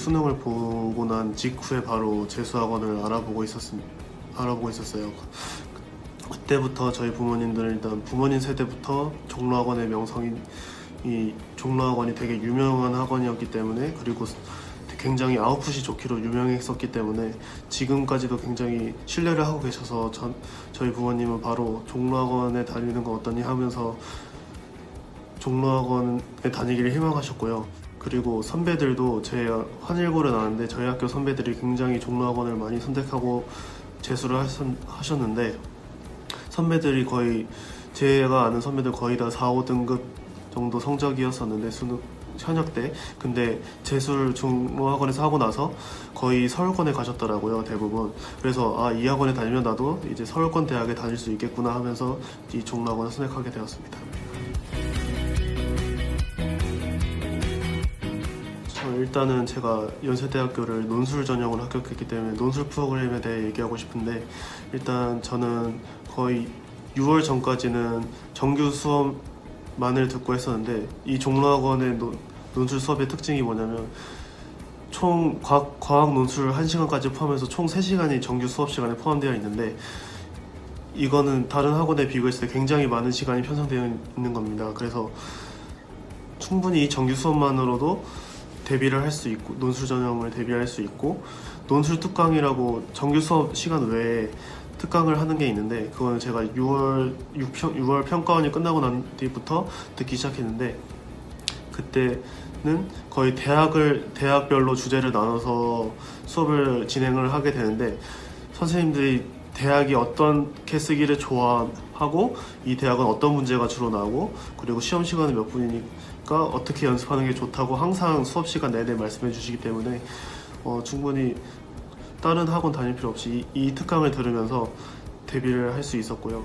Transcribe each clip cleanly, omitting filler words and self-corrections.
수능을 보고 난 직후에 바로 재수학원을 알아보고 있었어요. 그때부터 저희 부모님들은 일단 부모님 세대부터 종로학원의 명성이 이 종로학원이 되게 유명한 학원이었기 때문에, 그리고 굉장히 아웃풋이 좋기로 유명했었기 때문에 지금까지도 굉장히 신뢰를 하고 계셔서 저희 부모님은 바로 종로학원에 다니는 거 어떠니 하면서 종로학원에 다니기를 희망하셨고요. 그리고 선배들도 제 환일고를 나왔는데 저희 학교 선배들이 굉장히 종로학원을 많이 선택하고 재수를 하셨는데, 선배들이 거의 제가 아는 선배들 거의 다 4, 5등급 정도 성적이었었는데 수능 현역 때, 근데 재수를 종로학원에서 하고 나서 거의 서울권에 가셨더라고요, 대부분. 그래서 이 학원에 다니면 나도 이제 서울권 대학에 다닐 수 있겠구나 하면서 이 종로학원을 선택하게 되었습니다. 일단은 제가 연세대학교를 논술 전형으로 합격했기 때문에 논술 프로그램에 대해 얘기하고 싶은데, 일단 저는 거의 6월 전까지는 정규 수업만을 듣고 했었는데, 이 종로학원의 논술 수업의 특징이 뭐냐면 총 과학 논술 1시간까지 포함해서 총 3시간이 정규 수업 시간에 포함되어 있는데, 이거는 다른 학원에 비교했을 때 굉장히 많은 시간이 편성되어 있는 겁니다. 그래서 충분히 이 정규 수업만으로도 대비를 할 수 있고, 논술 전형을 대비할 수 있고, 논술 특강이라고 정규 수업 시간 외에 특강을 하는 게 있는데, 그거는 제가 6월 평가원이 끝나고 난 뒤부터 듣기 시작했는데, 그때는 거의 대학별로 주제를 나눠서 수업을 진행을 하게 되는데, 선생님들이 대학이 어떻게 쓰기를 좋아하고 이 대학은 어떤 문제가 주로 나오고, 그리고 시험 시간은 몇 분이니까 어떻게 연습하는 게 좋다고 항상 수업 시간 내내 말씀해 주시기 때문에 충분히 다른 학원 다닐 필요 없이 이 특강을 들으면서 대비를 할 수 있었고요.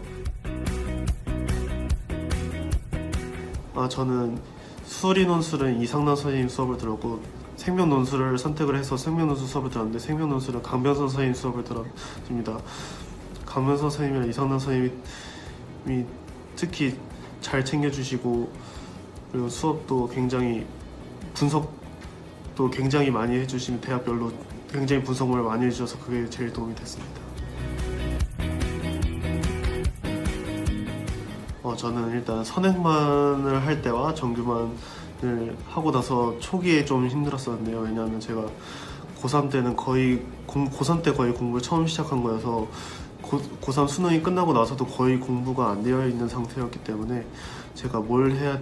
저는 수리 논술은 이상남 선생님 수업을 들었고, 생명 논술을 선택을 해서 생명 논술 수업을 들었는데, 생명 논술은 강변선 선생님 수업을 들었습니다. 강변선 선생님이랑 이상남 선생님이 특히 잘 챙겨주시고, 그리고 수업도 굉장히 분석도 굉장히 많이 해주시면 대학별로 굉장히 분석을 많이 해주셔서 그게 제일 도움이 됐습니다. 저는 일단 선행만을 할 때와 정규만을 하고 나서 초기에 좀 힘들었었는데요. 왜냐하면 제가 고3 때는 고3 때 거의 공부를 처음 시작한 거여서 고3 수능이 끝나고 나서도 거의 공부가 안 되어 있는 상태였기 때문에 제가 뭘 해야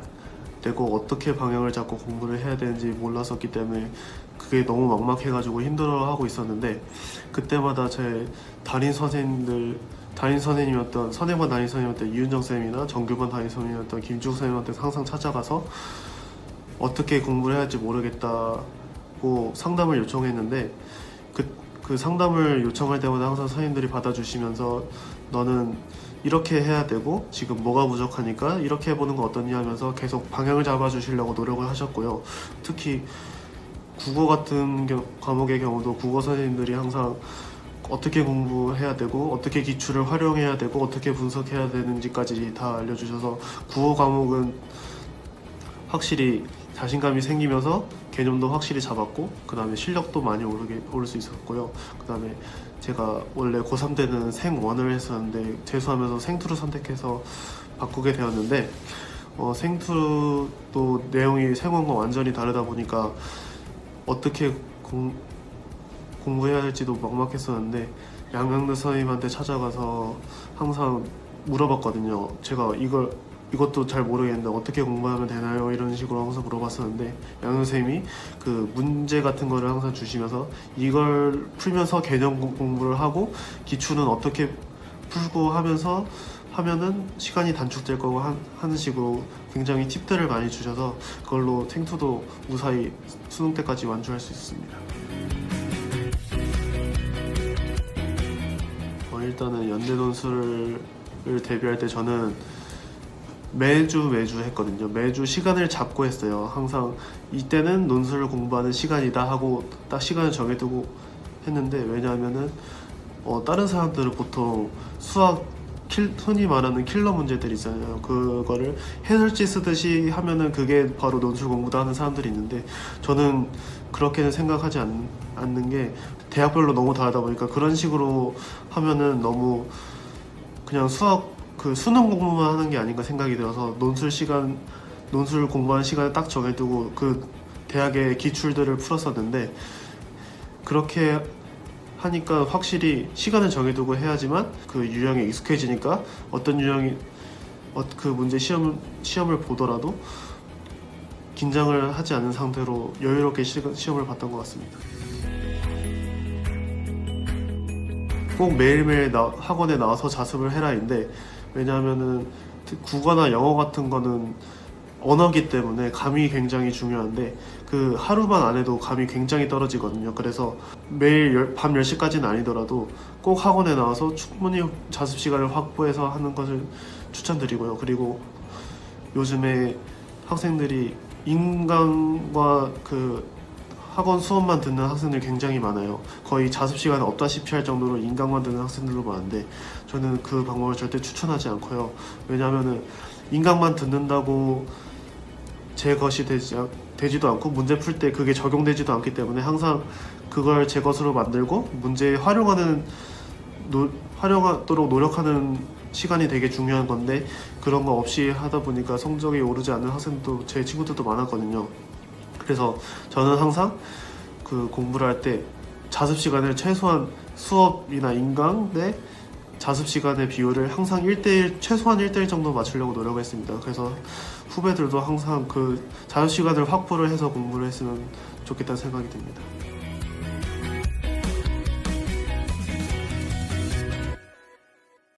되고 어떻게 방향을 잡고 공부를 해야 되는지 몰랐었기 때문에 그게 너무 막막해가지고 힘들어하고 있었는데, 그때마다 제 선행반 담임 선생님이었던 이윤정 쌤이나 정규반 담임 선생님이었던 김주호 쌤한테 항상 찾아가서 어떻게 공부를 해야 할지 모르겠다고 상담을 요청했는데, 그 상담을 요청할 때마다 항상 선생님들이 받아주시면서 너는 이렇게 해야 되고 지금 뭐가 부족하니까 이렇게 해보는 거 어떠냐 하면서 계속 방향을 잡아주시려고 노력을 하셨고요. 특히 국어 같은 과목의 경우도 국어 선생님들이 항상 어떻게 공부해야 되고 어떻게 기출을 활용해야 되고 어떻게 분석해야 되는지까지 다 알려주셔서 국어 과목은 확실히 자신감이 생기면서 개념도 확실히 잡았고, 그 다음에 실력도 많이 오를 수 있었고요. 그 다음에 제가 원래 고3 때는 생1을 했었는데 재수하면서 생2를 선택해서 바꾸게 되었는데, 생2도 내용이 생1과 완전히 다르다 보니까 어떻게 공부해야 할지도 막막했었는데, 양강대 선생님한테 찾아가서 항상 물어봤거든요. 제가 이것도 잘 모르겠는데 어떻게 공부하면 되나요? 이런 식으로 항상 물어봤었는데, 양 선생님이 그 문제 같은 거를 항상 주시면서 이걸 풀면서 개념 공부를 하고 기출은 어떻게 풀고 하면은 시간이 단축될 거고 하는 식으로 굉장히 팁들을 많이 주셔서 그걸로 생2도 무사히 수능 때까지 완주할 수 있었습니다. 일단은 연대 논술을 대비할 때 저는 매주 했거든요. 매주 시간을 잡고 했어요. 항상 이때는 논술을 공부하는 시간이다 하고 딱 시간을 정해두고 했는데, 왜냐하면은 다른 사람들은 보통 수학 흔히 말하는 킬러 문제들 있잖아요. 그거를 해설지 쓰듯이 하면은 그게 바로 논술 공부다 하는 사람들이 있는데, 저는 그렇게는 생각하지 않는 게, 대학별로 너무 다르다 보니까 그런 식으로 하면은 너무 그냥 수능 공부만 하는 게 아닌가 생각이 들어서, 논술 공부하는 시간을 딱 정해두고 그 대학의 기출들을 풀었었는데, 그렇게 하니까 확실히 시간을 정해두고 해야지만 그 유형에 익숙해지니까 어떤 유형이 그 문제 시험을 보더라도 긴장을 하지 않은 상태로 여유롭게 시험을 봤던 것 같습니다. 꼭 매일매일 학원에 나와서 자습을 해라인데, 왜냐하면은 국어나 영어 같은 거는 언어기 때문에 감이 굉장히 중요한데, 그 하루만 안 해도 감이 굉장히 떨어지거든요. 그래서 매일 밤 10시까지는 아니더라도 꼭 학원에 나와서 충분히 자습 시간을 확보해서 하는 것을 추천드리고요. 그리고 요즘에 학생들이 인강과 그 학원 수업만 듣는 학생들이 굉장히 많아요. 거의 자습 시간이 없다시피 할 정도로 인강만 듣는 학생들도 많은데, 저는 그 방법을 절대 추천하지 않고요. 왜냐하면은 인강만 듣는다고 제 것이 되지도 않고, 문제 풀 때 그게 적용되지도 않기 때문에 항상 그걸 제 것으로 만들고 문제에 활용하도록 노력하는 시간이 되게 중요한 건데, 그런 거 없이 하다 보니까 성적이 오르지 않는 학생도, 제 친구들도 많았거든요. 그래서 저는 항상 그 공부를 할 때 자습 시간을 최소한 수업이나 인강 대 자습 시간의 비율을 항상 1대1, 최소한 1대1 정도 맞추려고 노력했습니다. 그래서 후배들도 항상 그 자습 시간을 확보를 해서 공부를 했으면 좋겠다는 생각이 듭니다.